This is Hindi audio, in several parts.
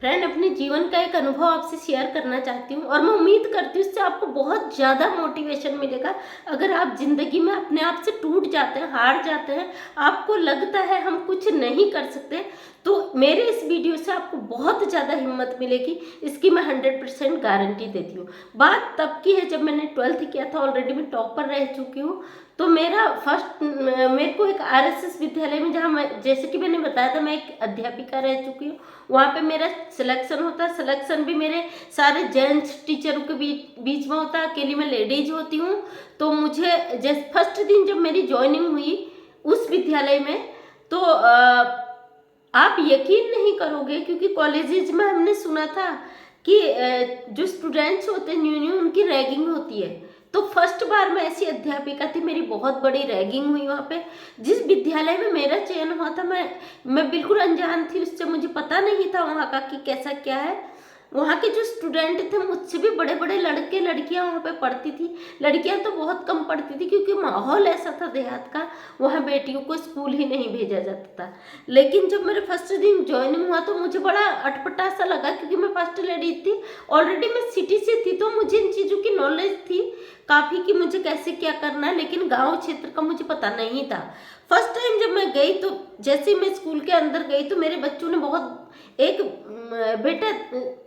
फ्रेंड, अपने जीवन का एक अनुभव आपसे शेयर करना चाहती हूँ और मैं उम्मीद करती हूँ इससे आपको बहुत ज़्यादा मोटिवेशन मिलेगा। अगर आप ज़िंदगी में अपने आप से टूट जाते हैं, हार जाते हैं, आपको लगता है हम कुछ नहीं कर सकते, तो मेरे इस वीडियो से आपको बहुत ज़्यादा हिम्मत मिलेगी। इसकी मैं 100% गारंटी देती हूँ। बात तब की है जब मैंने 12th किया था। ऑलरेडी मैं टॉपर रह चुकी हूँ। तो मेरा फर्स्ट मेरे को एक आरएसएस विद्यालय में, जहाँ मैं, जैसे कि मैंने बताया था, मैं एक अध्यापिका रह चुकी हूँ। वहाँ पे मेरा सिलेक्शन होता है। सिलेक्शन भी मेरे सारे जेंट्स टीचरों के बीच में होता है, अकेली मैं लेडीज होती हूँ। तो मुझे जैसे फर्स्ट दिन जब मेरी ज्वाइनिंग हुई उस विद्यालय में, तो आप यकीन नहीं करोगे, क्योंकि कॉलेजेस में हमने सुना था कि जो स्टूडेंट्स होते हैं न्यू न्यू, उनकी रैगिंग होती है। तो फर्स्ट बार मैं ऐसी अध्यापिका थी, मेरी बहुत बड़ी रैगिंग हुई वहाँ पे। जिस विद्यालय में मेरा चयन हुआ था, मैं बिल्कुल अनजान थी उससे, मुझे पता नहीं था वहाँ का कि कैसा क्या है। वहाँ के जो स्टूडेंट थे मुझसे भी बड़े बड़े लड़के लड़कियाँ वहाँ पे पढ़ती थी। लड़कियाँ तो बहुत कम पढ़ती थी, क्योंकि माहौल ऐसा था देहात का, वहाँ बेटियों को स्कूल ही नहीं भेजा जाता था। लेकिन जब मेरे फर्स्ट दिन ज्वाइनिंग हुआ तो मुझे बड़ा अटपटा सा लगा, क्योंकि मैं फर्स्ट लेडी थी। ऑलरेडी मैं सिटी से थी, तो मुझे इन चीज़ों की नॉलेज थी काफ़ी कि मुझे कैसे क्या करना है, लेकिन गांव क्षेत्र का मुझे पता नहीं था। फर्स्ट टाइम जब मैं गई, तो जैसे ही मैं स्कूल के अंदर गई तो मेरे बच्चों ने बहुत, एक बेटा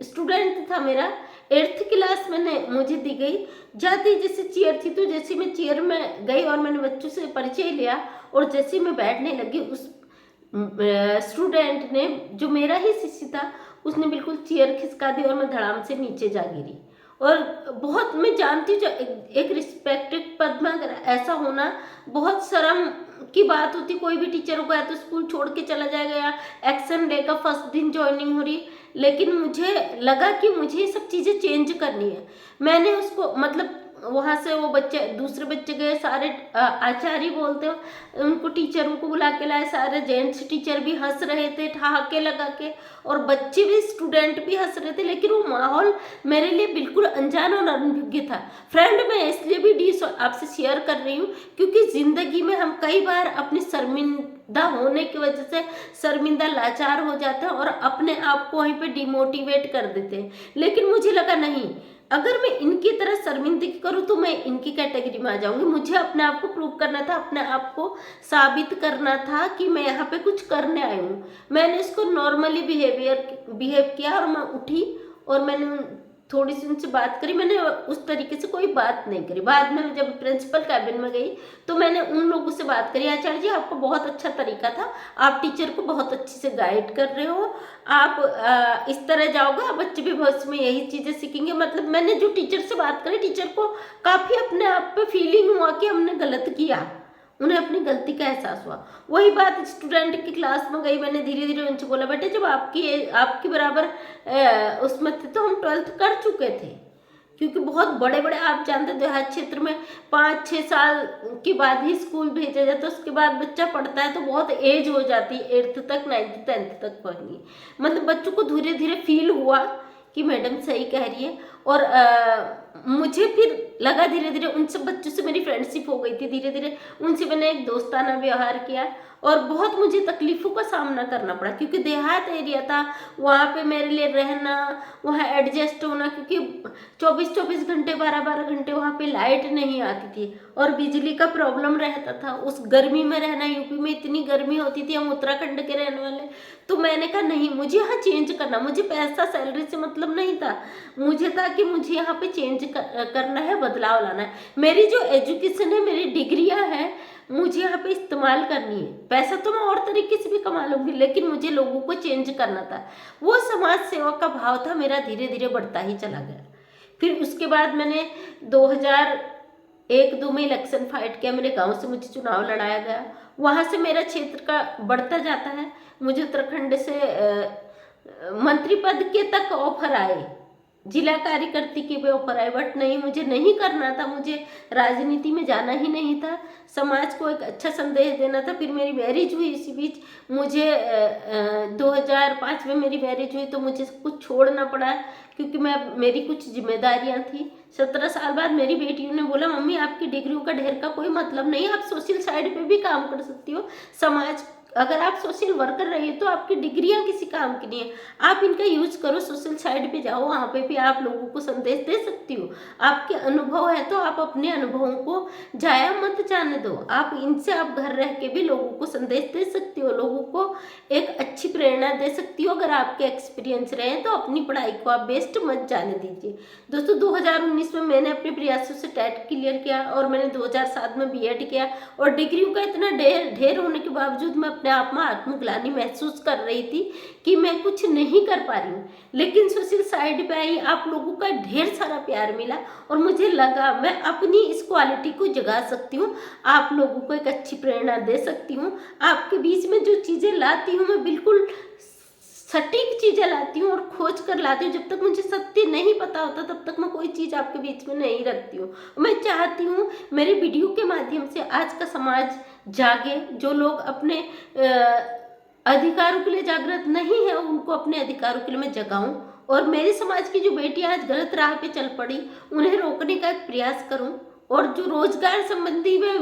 स्टूडेंट था मेरा, 8th क्लास में मुझे दी गई। जाती जैसे चेयर थी, तो जैसे मैं चेयर में गई और मैंने बच्चों से परिचय लिया, और जैसे मैं बैठने लगी, उस स्टूडेंट ने, जो मेरा ही शिष्य था, उसने बिल्कुल चेयर खिसका दी और मैं धड़ाम से नीचे जा गिरी। और बहुत, मैं जानती हूँ, जो एक रिस्पेक्टेड पद में अगर ऐसा होना बहुत शर्म की बात होती। कोई भी टीचर को या तो स्कूल छोड़ के चला जाएगा या एक्शन लेगा, फर्स्ट दिन ज्वाइनिंग हो रही। लेकिन मुझे लगा कि मुझे ये सब चीज़ें चेंज करनी है। मैंने उसको, मतलब वहाँ से वो बच्चे, दूसरे बच्चे गए, सारे आचार्य बोलते हो, उनको टीचरों को बुला के लाए। सारे जेंट्स टीचर भी हंस रहे थे ठहाके लगा के, और बच्चे भी, स्टूडेंट भी हंस रहे थे। लेकिन वो माहौल मेरे लिए बिल्कुल अनजान और अनभिज्ञ था। फ्रेंड, मैं इसलिए भी डिश आपसे शेयर कर रही हूँ, क्योंकि ज़िंदगी में हम कई बार अपनी शर्मिंदा होने की वजह से शर्मिंदा, लाचार हो जाते हैं और अपने आप को वहीं पे डिमोटिवेट कर देते हैं। लेकिन मुझे लगा नहीं, अगर मैं इनकी तरह शर्मिंदगी करूँ तो मैं इनकी कैटेगरी में आ जाऊंगी। मुझे अपने आप को प्रूव करना था, अपने आप को साबित करना था कि मैं यहाँ पे कुछ करने आई हूँ। मैंने इसको नॉर्मली बिहेव किया, और मैं उठी और मैंने थोड़ी सी उनसे बात करी। मैंने उस तरीके से कोई बात नहीं करी। बाद में जब प्रिंसिपल कैबिन में गई तो मैंने उन लोगों से बात करी, आचार्य जी आपका बहुत अच्छा तरीका था, आप टीचर को बहुत अच्छे से गाइड कर रहे हो, आप इस तरह जाओगे, बच्चे भी भविष्य में यही चीज़ें सीखेंगे। मतलब मैंने जो टीचर से बात करी, टीचर को काफ़ी अपने आप पे फीलिंग हुआ कि हमने गलत किया, उन्हें अपनी गलती का एहसास हुआ। वही बात स्टूडेंट की क्लास में गई, मैंने धीरे धीरे उनसे बोला, बेटे जब आपकी बराबर उसमें थे तो हम 12th कर चुके थे। क्योंकि बहुत बड़े बड़े, आप जानते थे, हर क्षेत्र में 5-6 साल के बाद ही स्कूल भेजा जाता है, उसके बाद बच्चा पढ़ता है तो बहुत एज हो जाती है, 8th तक, 9th 10th तक पढ़नी। मतलब बच्चों को धीरे धीरे फील हुआ कि मैडम सही कह रही है। और मुझे फिर लगा धीरे धीरे, उन सब बच्चों से मेरी फ्रेंडशिप हो गई थी। धीरे धीरे उनसे मैंने एक दोस्ताना व्यवहार किया, और बहुत मुझे तकलीफ़ों का सामना करना पड़ा, क्योंकि देहात एरिया था। वहाँ पे मेरे लिए रहना, वहाँ एडजस्ट होना, क्योंकि 24-24 घंटे, 12-12 घंटे वहाँ पे लाइट नहीं आती थी, और बिजली का प्रॉब्लम रहता था। उस गर्मी में रहना, यूपी में इतनी गर्मी होती थी, हम उत्तराखंड के रहने वाले। तो मैंने कहा नहीं, मुझे यहाँ चेंज करना, मुझे पैसा सैलरी से मतलब नहीं था। मुझे था कि मुझे यहाँ पे चेंज करना है, बदलाव लाना है। मेरी जो एजुकेशन है, मेरी डिग्रियाँ हैं, मुझे यहाँ पे इस्तेमाल करनी है। पैसा तो मैं और तरीके से भी कमा लूंगी, लेकिन मुझे लोगों को चेंज करना था। वो समाज सेवा का भाव था मेरा, धीरे धीरे बढ़ता ही चला गया। फिर उसके बाद मैंने 2001-2 में इलेक्शन फाइट किया। मेरे गांव से मुझे चुनाव लड़ाया गया, वहाँ से मेरा क्षेत्र का बढ़ता जाता है। मुझे उत्तराखंड से मंत्री पद के तक ऑफर आए, जिला कार्यकर्ती की भी ऑफर आए, बट नहीं, मुझे नहीं करना था। मुझे राजनीति में जाना ही नहीं था, समाज को एक अच्छा संदेश देना था। फिर मेरी मैरिज हुई इसी बीच। मुझे 2005 में मेरी मैरिज हुई, तो मुझे कुछ छोड़ना पड़ा, क्योंकि मेरी कुछ जिम्मेदारियां थी। 17 साल बाद मेरी बेटियों ने बोला, मम्मी आपकी डिग्रियों का ढेर का कोई मतलब नहीं, आप सोशल साइड पे भी काम कर सकती हो, समाज अगर आप सोशल वर्क कर रहे हो तो आपकी डिग्रियां किसी काम की नहीं है, आप इनका यूज करो। सोशल साइड पे जाओ, वहाँ पे भी आप लोगों को संदेश दे सकती हो। आपके अनुभव है तो आप अपने अनुभवों को जाया मत जाने दो। आप इनसे आप घर रह के भी लोगों को संदेश दे सकती हो, लोगों को एक अच्छी प्रेरणा दे सकती हो। अगर आपके एक्सपीरियंस रहे तो अपनी पढ़ाई को आप वेस्ट मत जाने दीजिए। दोस्तों 2019 में मैंने अपने प्रयासों से टेट क्लियर किया और मैंने 2007 में बीएड किया, और डिग्रियों का इतना ढेर होने के बावजूद मैं अपने आप में आत्मग्लानि महसूस कर रही थी कि मैं कुछ नहीं कर पा रही हूँ। लेकिन सोशल साइड पे आई, आप लोगों का ढेर सारा प्यार मिला और मुझे लगा मैं अपनी इस क्वालिटी को जगा सकती हूँ, आप लोगों को एक अच्छी प्रेरणा दे सकती हूँ। आपके बीच में जो चीज़ें लाती हूँ मैं बिल्कुल सटीक चीज़ें लाती हूँ और खोज कर लाती हूँ। जब तक मुझे सत्य नहीं पता होता तब तक मैं कोई चीज़ आपके बीच में नहीं रखती हूँ। मैं चाहती हूँ मेरे वीडियो के माध्यम से आज का समाज जागे, जो लोग अपने अधिकारों के लिए जागृत नहीं है उनको अपने अधिकारों के लिए मैं जगाऊं, और मेरे समाज की जो बेटियां आज गलत राह पे चल पड़ी उन्हें रोकने का एक प्रयास करूं। और जो रोजगार संबंधी में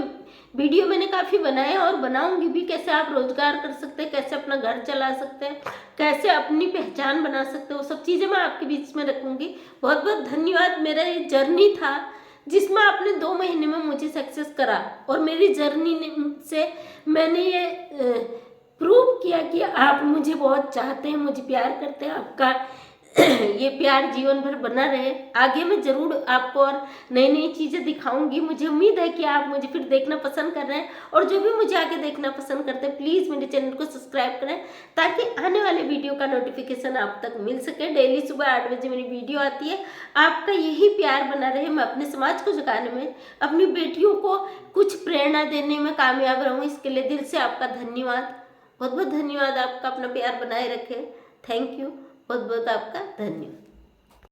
वीडियो मैंने काफ़ी बनाए और बनाऊंगी भी, कैसे आप रोजगार कर सकते हैं, कैसे अपना घर चला सकते हैं, कैसे अपनी पहचान बना सकते हो, सब चीज़ें मैं आपके बीच में रखूंगी। बहुत बहुत धन्यवाद। मेरा ये जर्नी था जिसमें आपने 2 महीने में मुझे सक्सेस करा, और मेरी जर्नी से मैंने ये प्रूव किया कि आप मुझे बहुत चाहते हैं, मुझे प्यार करते हैं। आपका ये प्यार जीवन भर बना रहे। आगे मैं ज़रूर आपको और नई नई चीज़ें दिखाऊंगी। मुझे उम्मीद है कि आप मुझे फिर देखना पसंद कर रहे हैं, और जो भी मुझे आगे देखना पसंद करते हैं प्लीज़ मेरे चैनल को सब्सक्राइब करें, ताकि आने वाले वीडियो का नोटिफिकेशन आप तक मिल सके। डेली सुबह 8 बजे मेरी वीडियो आती है। आपका यही प्यार बना रहे, मैं अपने समाज को जगाने में, अपनी बेटियों को कुछ प्रेरणा देने में कामयाब रहूँ। इसके लिए दिल से आपका धन्यवाद, बहुत बहुत धन्यवाद। आपका अपना प्यार बनाए रखें। थैंक यू, बहुत बहुत आपका धन्यवाद।